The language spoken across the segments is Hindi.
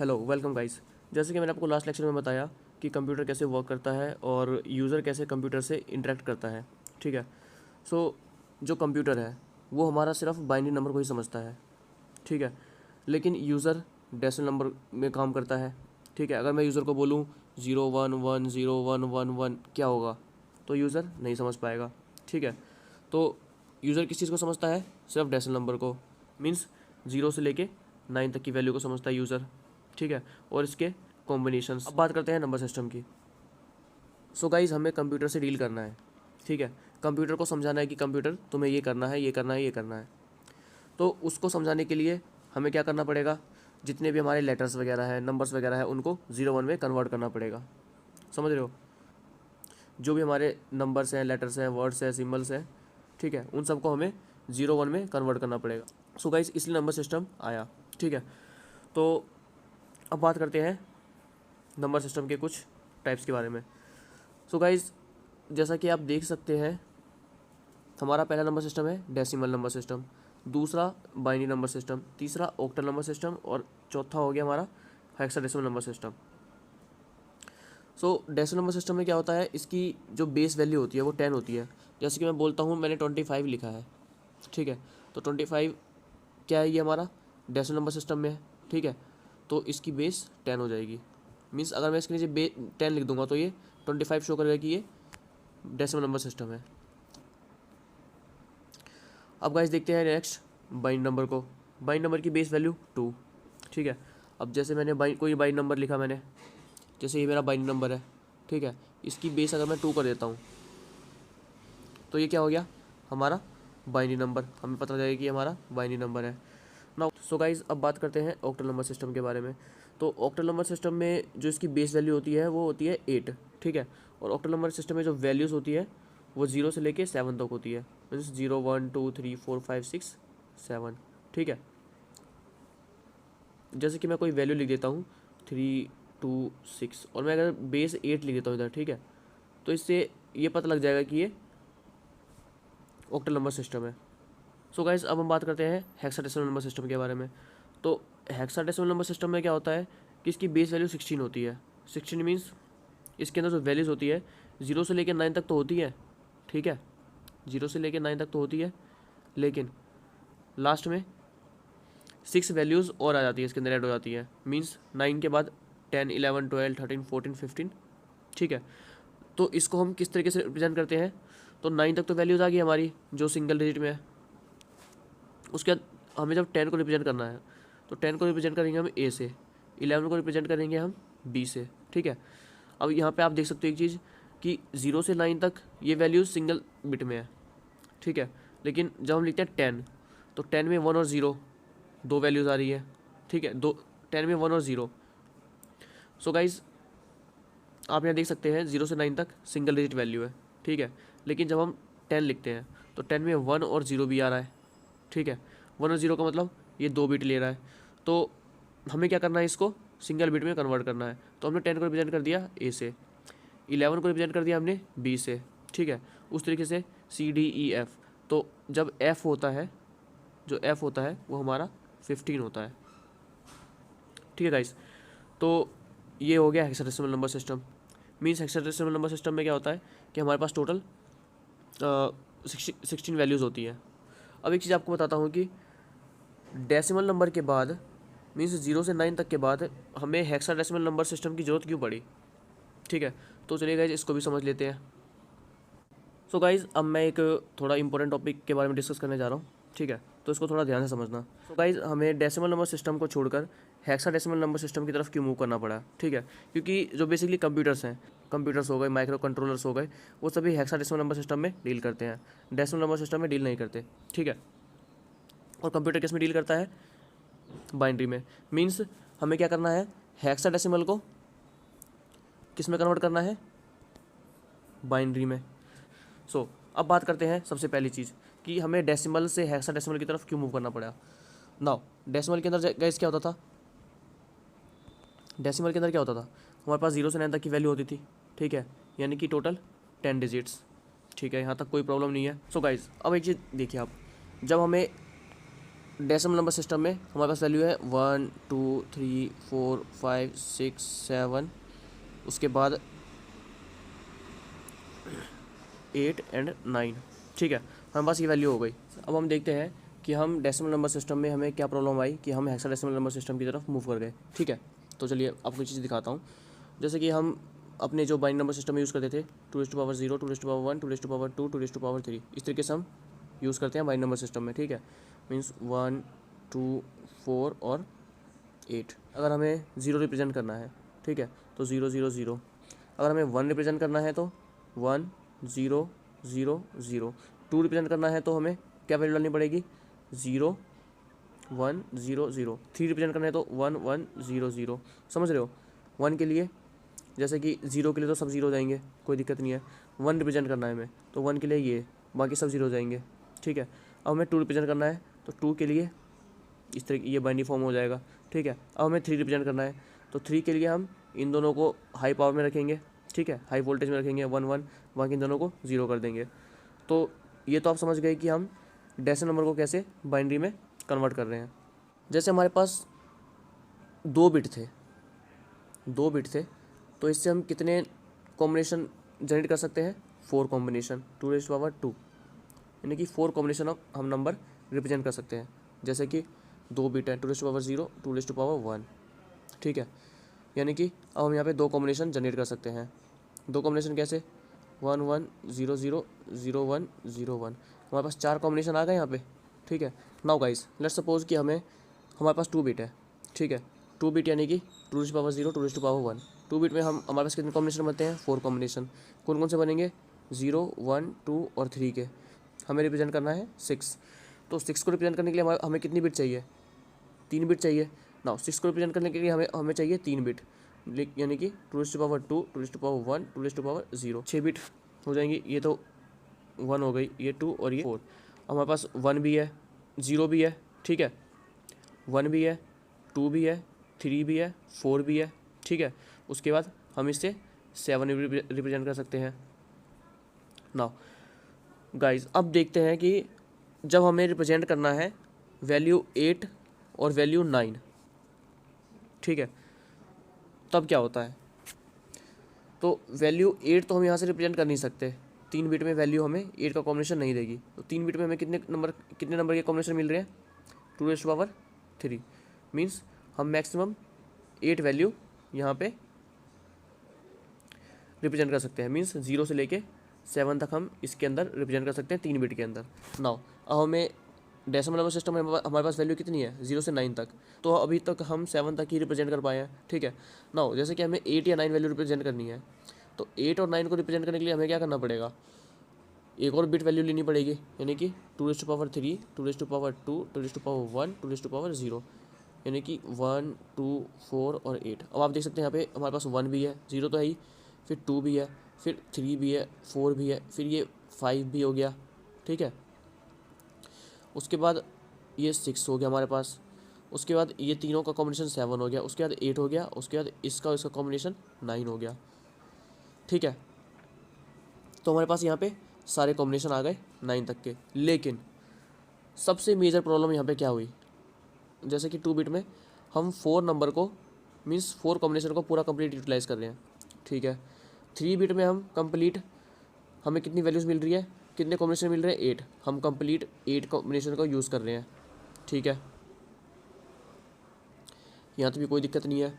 Hello welcome guys. जैसे कि मैंने आपको लास्ट लेक्चर में बताया कि कंप्यूटर कैसे वर्क करता है और यूज़र कैसे कंप्यूटर से इंटरेक्ट करता है। ठीक है। जो कंप्यूटर है वो हमारा सिर्फ बाइनरी नंबर को ही समझता है। ठीक है। लेकिन यूज़र डेसिमल नंबर में काम करता है। ठीक है। अगर मैं यूज़र को बोलूँ 0 1 1 0 1 1 1 क्या होगा, तो यूज़र नहीं समझ पाएगा। ठीक है। तो यूज़र किस चीज़ को समझता है? सिर्फ डेसिमल नंबर को। मीन्स 0 से लेके 9 तक की वैल्यू को समझता है यूज़र। ठीक है। और इसके कॉम्बिनेशंस। अब बात करते हैं नंबर सिस्टम की। गाइज, हमें कंप्यूटर से डील करना है। ठीक है। कंप्यूटर को समझाना है कि कंप्यूटर तुम्हें ये करना है, ये करना है, ये करना है। तो उसको समझाने के लिए हमें क्या करना पड़ेगा? जितने भी हमारे लेटर्स वगैरह हैं, नंबर्स वगैरह है, उनको 0 1 में कन्वर्ट करना पड़ेगा। समझ रहे हो? जो भी हमारे नंबर्स हैं, लेटर्स हैं, वर्ड्स हैं, सिम्बल्स हैं, ठीक है, उन सबको हमें 0 1 में कन्वर्ट करना पड़ेगा। गाइज, इसलिए नंबर सिस्टम आया। ठीक है। तो अब बात करते हैं नंबर सिस्टम के कुछ टाइप्स के बारे में। गाइज, जैसा कि आप देख सकते हैं, हमारा पहला नंबर सिस्टम है डेसिमल नंबर सिस्टम, दूसरा बाइनरी नंबर सिस्टम, तीसरा ऑक्टल नंबर सिस्टम और चौथा हो गया हमारा hexadecimal number system. Decimal number system में क्या होता है, इसकी जो बेस वैल्यू होती है वो 10 होती है। जैसे कि मैं बोलता हूँ मैंने 25 लिखा है। ठीक है। तो 25 क्या है, ये हमारा डेसिमल नंबर सिस्टम में है। ठीक है। तो इसकी बेस 10 हो जाएगी। मीन्स अगर मैं इसके नीचे 10 लिख दूंगा तो ये 25 शो करेगा कि ये डेसिमल नंबर सिस्टम है। अब गाइस देखते हैं नेक्स्ट बाइनरी नंबर को। बाइनरी नंबर की बेस वैल्यू 2। ठीक है। अब जैसे मैंने कोई बाइनरी नंबर लिखा मैंने, जैसे ये मेरा बाइनरी नंबर है। ठीक है। इसकी बेस अगर मैं 2 कर देता हूँ तो ये क्या हो गया, हमारा बाइनरी नंबर। हमें पता लगेगा कि हमारा बाइनरी नंबर है ना। गाइस, अब बात करते हैं ऑक्टल नंबर सिस्टम के बारे में। तो ऑक्टल नंबर सिस्टम में जो इसकी बेस वैल्यू होती है वो होती है 8। ठीक है। और ऑक्टल नंबर सिस्टम में जो वैल्यूज़ होती है वो 0 से लेके 7 तक होती है। मीन्स 0 1 2 3 4 5 6 7। ठीक है। जैसे कि मैं कोई वैल्यू लिख देता हूँ 3 2 6 और मैं अगर बेस 8 लिख देता हूँ इधर, ठीक है, तो इससे ये पता लग जाएगा कि ये ऑक्टल नंबर सिस्टम है। गाइस, अब हम बात करते हैं हेक्साडेसिमल नंबर सिस्टम के बारे में। तो हेक्साडेसिमल नंबर सिस्टम में क्या होता है कि इसकी बेस वैल्यू 16 होती है। 16 मीन्स इसके अंदर जो वैल्यूज़ होती है 0 से लेकर 9 तक तो होती है। ठीक है। 0 से लेकर 9 तक तो होती है, लेकिन लास्ट में 6 वैल्यूज़ और आ जाती है, इसके अंदर ऐड हो जाती है। मीन्स 9 के बाद 10 11 12 13 14 15। ठीक है। तो इसको हम किस तरीके से रिप्रेजेंट करते हैं? तो 9 तक तो वैल्यूज़ आ गई हमारी जो सिंगल डिजिट में है। उसके बाद हमें जब 10 को रिप्रेजेंट करना है तो 10 को रिप्रेजेंट करेंगे हम ए से, 11 को रिप्रेजेंट करेंगे हम बी से। ठीक है। अब यहाँ पे आप देख सकते हो एक चीज़ कि 0 से 9 तक ये वैल्यूज़ सिंगल बिट में है। ठीक है। लेकिन जब हम लिखते हैं 10, तो 10 में 1 और 0 दो वैल्यूज़ आ रही है। ठीक है। 10 में 1 और 0। गाइज, आप यहाँ देख सकते हैं 0 से 9 तक सिंगल डिजिट वैल्यू है। ठीक है। लेकिन जब हम 10 लिखते हैं तो 10 में 1 और 0 भी आ रहा है। ठीक है। 1 और 0 का मतलब ये 2 बिट ले रहा है। तो हमें क्या करना है, इसको सिंगल बिट में कन्वर्ट करना है। तो हमने 10 को रिप्रेजेंट कर दिया ए से, 11 को रिप्रेजेंट कर दिया हमने बी से। ठीक है। उस तरीके से सी डी ई एफ। तो जब एफ होता है, जो एफ होता है वो हमारा 15 होता है। ठीक है गाइस। तो ये हो गया hexadecimal number system. Means hexadecimal number system में क्या होता है कि हमारे पास टोटल 16 वैल्यूज़ होती हैं। अब एक चीज़ आपको बताता हूँ कि डेसिमल नंबर के बाद मीन्स 0 से 9 तक के बाद हमें हेक्साडेसिमल नंबर सिस्टम की ज़रूरत क्यों पड़ी। ठीक है। तो चलिए गाइज, इसको भी समझ लेते हैं। गाइज, अब मैं एक थोड़ा इंपॉर्टेंट टॉपिक के बारे में डिस्कस करने जा रहा हूँ। ठीक है। तो इसको थोड़ा ध्यान से समझना। गाइज, हमें डेसिमल नंबर सिस्टम को छोड़कर हेक्साडेसिमल नंबर सिस्टम की तरफ क्यों मूव करना पड़ा? ठीक है। क्योंकि जो बेसिकली कंप्यूटर्स हो गए, माइक्रो कंट्रोलर्स हो गए, वो सभी हेक्साडेसिमल नंबर सिस्टम में डील करते हैं, डेसिमल नंबर सिस्टम में डील नहीं करते। ठीक है। और कंप्यूटर किस में डील करता है? बाइनरी में। मीन्स हमें क्या करना है, हेक्साडेसिमल को किस में कन्वर्ट करना है? बाइनरी में। अब बात करते हैं सबसे पहली चीज़ कि हमें डेसिमल से हेक्साडेसिमल की तरफ क्यों मूव करना पड़ा। नाउ डेसिमल के अंदर गाइस क्या होता था? डेसिमल के अंदर क्या होता था, हमारे पास 0 से 9 तक की वैल्यू होती थी। ठीक है। यानी कि टोटल 10 डिजिट्स। ठीक है। यहाँ तक कोई प्रॉब्लम नहीं है। गाइस, अब एक चीज़ देखिए आप, जब हमें डेसिमल नंबर सिस्टम में हमारे पास वैल्यू है 1 2 3 4 5 6 7, उसके बाद 8 एंड 9। ठीक है, हमारे पास ये वैल्यू हो गई। अब हम देखते हैं कि हम डेसिमल नंबर सिस्टम में हमें क्या प्रॉब्लम आई कि हम हेक्साडेसिमल नंबर सिस्टम की तरफ मूव कर गए। ठीक है, तो चलिए आपको एक चीज़ दिखाता हूँ। जैसे कि हम अपने जो बाइनरी नंबर सिस्टम में यूज़ करते थे 2⁻0, 2⁻1, 2⁻2, 2⁻3, इस तरीके से हम यूज़ करते हैं बाइनरी नंबर सिस्टम में। ठीक है, मीन्स 1 2 4 और 8। अगर हमें 0 रिप्रेजेंट करना है, ठीक है, तो 0 0 0। अगर हमें 1 रिप्रेजेंट करना है तो 1 0 0 0। 2 रिप्रेजेंट करना है तो हमें क्या वैल्यू डालनी पड़ेगी, 0 1 0 0। 3 रिप्रेजेंट करना है तो 1 1 0 0। समझ रहे हो। 1 के लिए जैसे कि 0 के लिए तो सब 0 जाएंगे, कोई दिक्कत नहीं है। 1 रिप्रेजेंट करना है हमें तो 1 के लिए ये, बाकी सब 0 जाएंगे। ठीक है, अब हमें 2 रिप्रेजेंट करना है तो 2 के लिए इस तरह ये बाइनरी फॉर्म हो जाएगा। ठीक है, अब हमें 3 रिप्रेजेंट करना है तो 3 के लिए हम इन दोनों को हाई पावर में रखेंगे। ठीक है, हाई वोल्टेज में रखेंगे 1 1, बाकी इन दोनों को 0 कर देंगे। तो ये तो आप समझ गए कि हम डेसिमल नंबर को कैसे बाइनरी में कन्वर्ट कर रहे हैं। जैसे हमारे पास 2 बिट थे तो इससे हम कितने कॉम्बिनेशन जनरेट कर सकते हैं, 4 कॉम्बिनेशन 2⁻2, यानी कि 4 कॉम्बिनेशन ऑफ हम नंबर रिप्रेजेंट कर सकते हैं। जैसे कि 2 बिट है 2⁻0, 2⁻1। ठीक है, यानी कि अब हम यहाँ पे 2 कॉम्बिनेशन जनरेट कर सकते हैं। 2 कॉम्बिनेशन कैसे, 1 1 0 0 0 1 0 1। हमारे पास 4 कॉम्बिनेशन आ गए यहाँ पे। ठीक है, नाउ गाइस लेट्स सपोज कि हमारे पास 2 बिट है। ठीक है, 2 बिट यानी कि 2⁻0, 2⁻1। 2 बिट में हमारे पास कितने कॉम्बिनेशन बनते हैं, 4 कॉम्बिनेशन। कौन कौन से बनेंगे, 0 1 2 और 3 के। हमें रिप्रेजेंट करना है 6, तो 6 को रिप्रेजेंट करने के लिए हमें कितनी बिट चाहिए, 3 बिट चाहिए। नाउ 6 को रिप्रेजेंट करने के लिए हमें चाहिए 3 बिट, यानी कि 2⁻2, 2⁻1, 2⁻0, 6 बिट हो जाएंगी। ये तो 1 हो गई, ये 2 और ये 4। हमारे पास 1 भी है, 0 भी है। ठीक है, 1 भी है, 2 भी है, 3 भी है, 4 भी है। ठीक है, उसके बाद हम इससे 7 रिप्रेजेंट कर सकते हैं। नाउ गाइस अब देखते हैं कि जब हमें रिप्रेजेंट करना है वैल्यू 8 और वैल्यू 9, ठीक है, तब क्या होता है। तो वैल्यू 8 तो हम यहाँ से रिप्रेजेंट कर नहीं सकते, 3 बिट में वैल्यू हमें 8 का कॉम्बिनेशन नहीं देगी। तो 3 बिट में हमें कितने नंबर के कॉम्बिनेशन मिल रहे हैं, 2⁻3। मीन्स हम मैक्सिमम 8 वैल्यू यहाँ पे रिप्रेजेंट कर सकते हैं। मीन्स 0 से लेके 7 तक हम इसके अंदर रिप्रेजेंट कर सकते हैं 3 बिट के अंदर। नाउ अब हमें डेसिमल नंबर सिस्टम में हमारे पास वैल्यू कितनी है, 0 से 9 तक, तो अभी तक हम 7 तक ही रिप्रेजेंट कर पाए हैं। ठीक है, नाउ जैसे कि हमें 8 या 9 वैल्यू रिप्रेजेंट करनी है, तो 8 और 9 को रिप्रेजेंट करने के लिए हमें क्या करना पड़ेगा, एक और बिट वैल्यू लेनी पड़ेगी, यानी कि 2⁻3, 2⁻2, 2⁻1, 2⁻0, यानी कि 1 2 4 और 8। अब आप देख सकते हैं यहाँ पे हमारे पास 1 भी है, 0 तो है ही, फिर 2 भी है, फिर 3 भी है, 4 भी है, फिर ये 5 भी हो गया। ठीक है, उसके बाद ये 6 हो गया हमारे पास, उसके बाद ये तीनों का कॉम्बिनेशन 7 हो गया, उसके बाद 8 हो गया, उसके बाद इसका कॉम्बिनेशन 9 हो गया। ठीक है, तो हमारे पास यहाँ पे सारे कॉम्बिनेशन आ गए 9 तक के। लेकिन सबसे मेजर प्रॉब्लम यहाँ पे क्या हुई, जैसे कि 2 बिट में हम 4 नंबर को मीन्स 4 कॉम्बिनेशन को पूरा कंप्लीट यूटिलाइज़ कर रहे हैं। ठीक है, 3 बिट में हम कंप्लीट, हमें कितनी वैल्यूज़ मिल रही है, कितने कॉम्बिनेशन मिल रहे हैं, 8, हम कंप्लीट 8 कॉम्बिनेशन को यूज़ कर रहे हैं। ठीक है, यहाँ तो भी कोई दिक्कत नहीं है।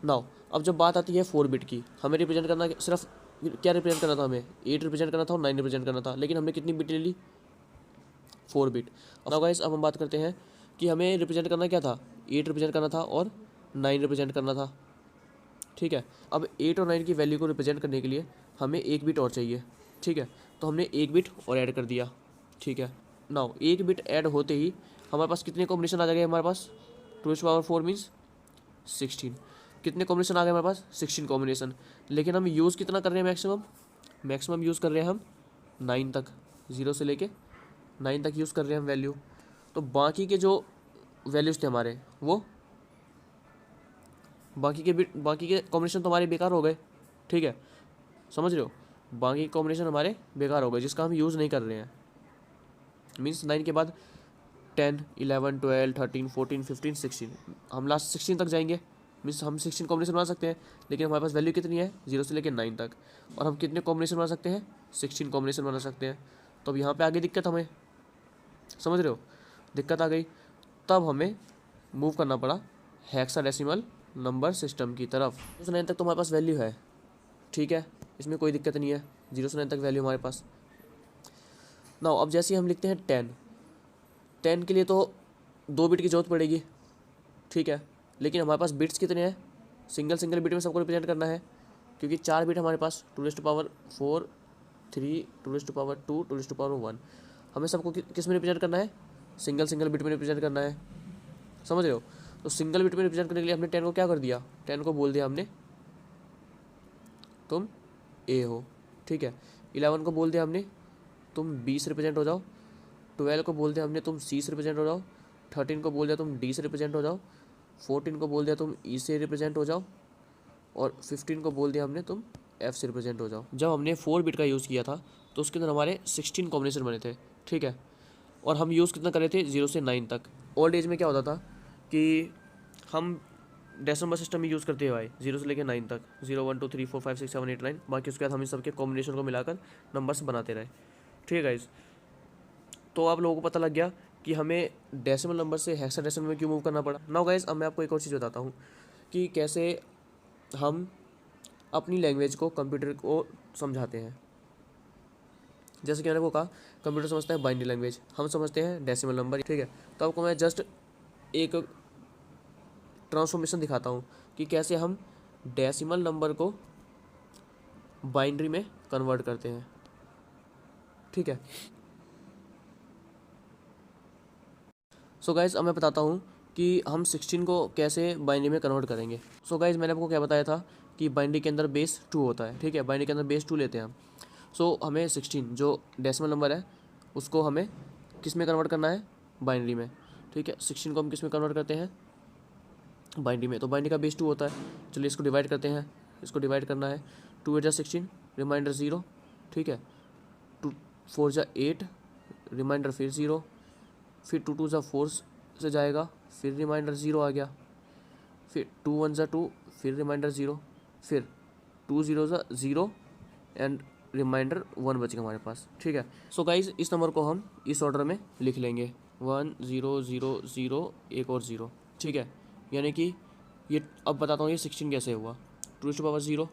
नाउ अब जब बात आती है 4 बिट की, हमें रिप्रेजेंट करना सिर्फ क्या रिप्रेजेंट करना था, हमें 8 रिप्रेजेंट करना था और 9 रिप्रेजेंट करना था, लेकिन हमने कितनी बिट ले ली, 4 बिट। अब गाइस अब हम बात करते हैं कि हमें रिप्रेजेंट करना क्या था, 8 रिप्रेजेंट करना था और 9 रिप्रेजेंट करना था। ठीक है, अब 8 और 9 की वैल्यू को रिप्रेजेंट करने के लिए हमें 1 बिट और चाहिए। ठीक है, तो हमने 1 बिट और ऐड कर दिया। ठीक है, नाउ 1 बिट ऐड होते ही हमारे पास कितने कॉम्बिनेशन आ जाएंगे, हमारे पास 2⁻4 मीन्स 16। कितने कॉम्बिनेशन आ गए हमारे पास, 16 कॉम्बिनेशन। लेकिन हम यूज़ कितना कर रहे हैं, मैक्सिमम यूज़ कर रहे हैं हम 9 तक, 0 से लेके 9 तक यूज़ कर रहे हैं हम वैल्यू। तो बाकी के जो वैल्यूज़ थे हमारे, वो बाकी के कॉम्बिनेशन तो हमारे बेकार हो गए। ठीक है, समझ रहे हो, बाकी कॉम्बिनेशन हमारे बेकार हो गए जिसका हम यूज़ नहीं कर रहे हैं। मीन्स 9 के बाद 10, 11, 12, 13, 14, 15, 16, हम लास्ट 16 तक जाएंगे। मीन्स हम 16 कॉम्बिनेशन बना सकते हैं, लेकिन हमारे पास वैल्यू कितनी है 0 से लेकर 9 तक, और हम कितने कॉम्बिनेशन बना सकते हैं 16 कॉम्बिनेशन बना सकते हैं। तो अब यहाँ पे आगे दिक्कत, हमें समझ रहे हो, दिक्कत आ गई। तब हमें मूव करना पड़ा हेक्साडेसिमल नंबर सिस्टम की तरफ। 0 से 9 तक तो हमारे पास वैल्यू है, ठीक है, इसमें कोई दिक्कत नहीं है, 0 से 9 तक वैल्यू हमारे पास। नाउ अब जैसे हम लिखते हैं 10 के लिए तो 2 बिट की जरूरत पड़ेगी, ठीक है, लेकिन हमारे पास बिट्स कितने हैं, सिंगल सिंगल बिट में सबको रिप्रेजेंट करना है, क्योंकि 4 बिट हमारे पास 2⁴, 3, 2⁴, 2⁴1, हमें सबको किस में रिप्रेजेंट करना है, सिंगल सिंगल बिट में रिप्रेजेंट करना है, समझ रहे हो। तो सिंगल बिट में रिप्रेजेंट करने के लिए हमने 10 को क्या कर दिया, 10 को बोल दिया हमने तुम ए हो, ठीक है, 11 को बोल दिया हमने तुम बी से रिप्रेजेंट हो जाओ, 12 को बोल दिया हमने तुम सी से रिप्रेजेंट हो जाओ, 13 को बोल दिया तुम डी से रिप्रेजेंट हो जाओ, 14 को बोल दिया तुम ई से रिप्रेजेंट हो जाओ, और 15 को बोल दिया हमने तुम एफ से रिप्रेजेंट हो जाओ। जब हमने 4 बिट का यूज़ किया था तो उसके अंदर हमारे 16 कॉम्बिनेशन बने थे, ठीक है, और हम यूज़ कितना करे थे 0 से 9 तक। ओल्ड एज में क्या होता था कि हम डेसिमल नंबर सिस्टम ही यूज़ करते हैं भाई, 0 से लेकर 9 तक, 0, 1, 2, 3, 4, 5, 6, 7, 8, 9, बाकी उसके बाद हम इन सबके कॉम्बिनेशन को मिलाकर नंबर्स बनाते रहे, ठीक है गाइज। तो आप लोगों को पता लग गया कि हमें डेसिमल नंबर से हेक्साडेसिमल में क्यों मूव करना पड़ा। नाउ गाइज अब मैं आपको एक और चीज़ बताता हूँ कि कैसे हम अपनी लैंग्वेज को कंप्यूटर को समझाते हैं। जैसे कि मैंने को कहा, कंप्यूटर समझता है बाइनरी लैंग्वेज, हम समझते हैं डेसिमल नंबर, ठीक है। तो आपको मैं जस्ट एक ट्रांसफॉर्मेशन दिखाता हूँ कि कैसे हम डेसिमल नंबर को बाइनरी में कन्वर्ट करते हैं, ठीक है। सो गाइज अब मैं बताता हूँ कि हम 16 को कैसे बाइनरी में कन्वर्ट करेंगे। सो गाइज मैंने आपको क्या बताया था कि बाइनरी के अंदर बेस 2 होता है, ठीक है, बाइनरी के अंदर बेस 2 लेते हैं हम। सो हमें 16 जो डेसिमल नंबर है उसको हमें किस में कन्वर्ट करना है, बाइनरी में, ठीक है। 16 को हम किस में कन्वर्ट करते हैं, बाइनरी में। तो बाइनरी का बेस 2 होता है, चलिए इसको डिवाइड करते हैं, इसको डिवाइड करना है, 2 8 16, रिमाइंडर 0, ठीक है, 2 4 8, रिमाइंडर फिर 0, फिर 2 2 4 से जाएगा, फिर रिमाइंडर 0 आ गया, फिर 2 1 2, फिर रिमाइंडर 0, फिर 2 0 0 एंड रिमाइंडर 1 बच गया हमारे पास, ठीक है। सो गाइज इस नंबर को हम इस ऑर्डर में लिख लेंगे, 1 0 0 0 एक और 0, ठीक है। यानी कि ये अब बताता हूँ ये 16 कैसे हुआ, 2⁴0,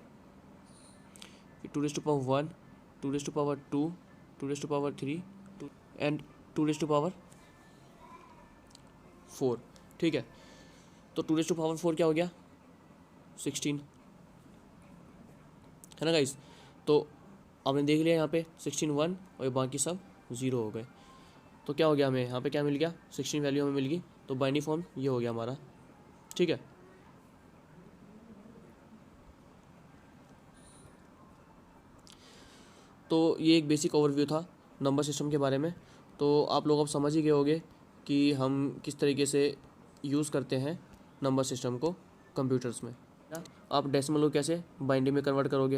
2⁴1, 2⁴2, 2⁴3 एंड 2⁴4, ठीक है। तो 2⁴4 क्या हो गया 16, है ना गाइस। तो आपने देख लिया यहाँ पे 16 1 और बाकी सब 0 हो गए। तो क्या हो गया, हमें यहाँ पे क्या मिल गया, 16 वैल्यू हमें मिल गई। तो बाइनरी फॉर्म ये हो गया हमारा, ठीक है। तो ये एक बेसिक ओवरव्यू था नंबर सिस्टम के बारे में। तो आप लोग अब समझ ही गए होंगे कि हम किस तरीके से यूज़ करते हैं नंबर सिस्टम को कंप्यूटर्स में। आप डेसिमल को कैसे बाइनरी में कन्वर्ट करोगे,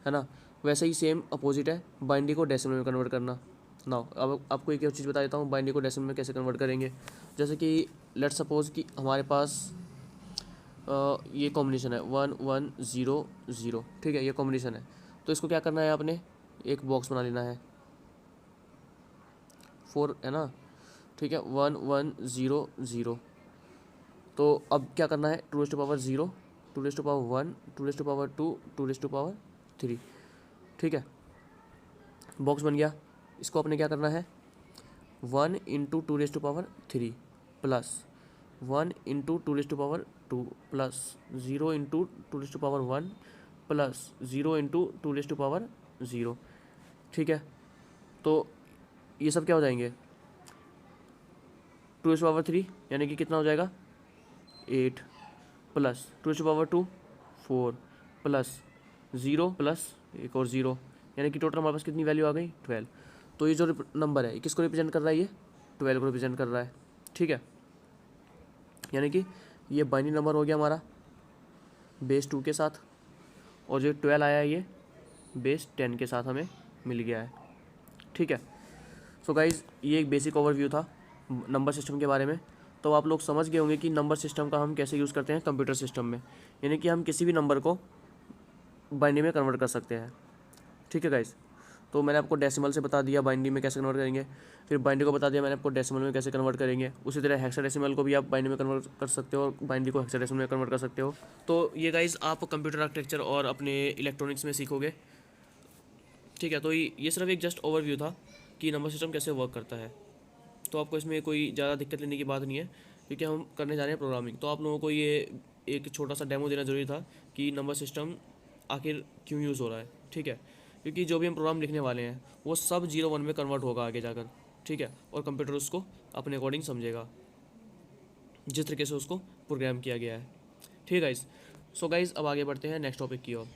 है ना, वैसे ही सेम अपोजिट है बाइनरी को डेसिमल में कन्वर्ट करना। नाउ अब आपको एक और चीज़ बता देता हूँ बाइनरी को डेसिमल में कैसे कन्वर्ट करेंगे। जैसे कि लेट्स सपोज कि हमारे पास ये कॉम्बिनेशन है 1 1 0 0, ठीक है, ये कॉम्बिनेशन है। तो इसको क्या करना है, आपने एक बॉक्स बना लेना है 4, है ना, ठीक है, 1 1 0 0। तो अब क्या करना है, 2⁴0, 2⁴1, 2⁴2, 2⁴3, ठीक है, बॉक्स बन गया। इसको अपने क्या करना है 1 into 2⁴3 plus 1 into 2⁴2 plus 0 into 2⁴1 plus 0 into 2⁴0, ठीक है। तो ये सब क्या हो जाएंगे 2⁴3 यानी कि कितना हो जाएगा 8 प्लस 2⁴2 4 प्लस 0 प्लस एक और 0, यानी कि टोटल हमारे पास कितनी वैल्यू आ गई 12। तो ये जो नंबर है किसको रिप्रेजेंट कर रहा है, ये 12 को रिप्रेजेंट कर रहा है, ठीक है। यानी कि ये बाइनरी नंबर हो गया हमारा बेस 2 के साथ, और जो 12 आया है ये बेस 10 के साथ हमें मिल गया है, ठीक है। सो गाइज ये एक बेसिक ओवरव्यू था नंबर सिस्टम के बारे में, तो आप लोग समझ गए होंगे कि नंबर सिस्टम का हम कैसे यूज़ करते हैं कंप्यूटर सिस्टम में। यानी कि हम किसी भी नंबर को बाइनरी में कन्वर्ट कर सकते हैं। ठीक है गाइस, तो मैंने आपको डेसिमल से बता दिया बाइनरी में कैसे कन्वर्ट करेंगे, फिर बाइनरी को बता दिया मैंने आपको डेसिमल में कैसे कन्वर्ट करेंगे। उसी तरह हेक्साडेसिमल को भी आप बाइनरी में कन्वर्ट कर सकते हो और बाइनरी को हेक्साडेसिमल में कन्वर्ट कर सकते हो। तो ये गाइस आप कंप्यूटर आर्किटेक्चर और अपने इलेक्ट्रॉनिक्स में सीखोगे। ठीक है, तो ये सिर्फ एक जस्ट ओवरव्यू था कि नंबर सिस्टम कैसे वर्क करता है। तो आपको इसमें कोई ज़्यादा दिक्कत लेने की बात नहीं है, क्योंकि हम करने जा रहे हैं प्रोग्रामिंग। तो आप लोगों को ये एक छोटा सा डेमो देना जरूरी था कि नंबर सिस्टम आखिर क्यों यूज़ हो रहा है। ठीक है, क्योंकि जो भी हम प्रोग्राम लिखने वाले हैं वो सब 0 1 में कन्वर्ट होगा आगे जाकर। ठीक है, और कंप्यूटर उसको अपने अकॉर्डिंग समझेगा जिस तरीके से उसको प्रोग्राम किया गया है। ठीक है गाइस, सो गाइस अब आगे बढ़ते हैं नेक्स्ट टॉपिक की ओर।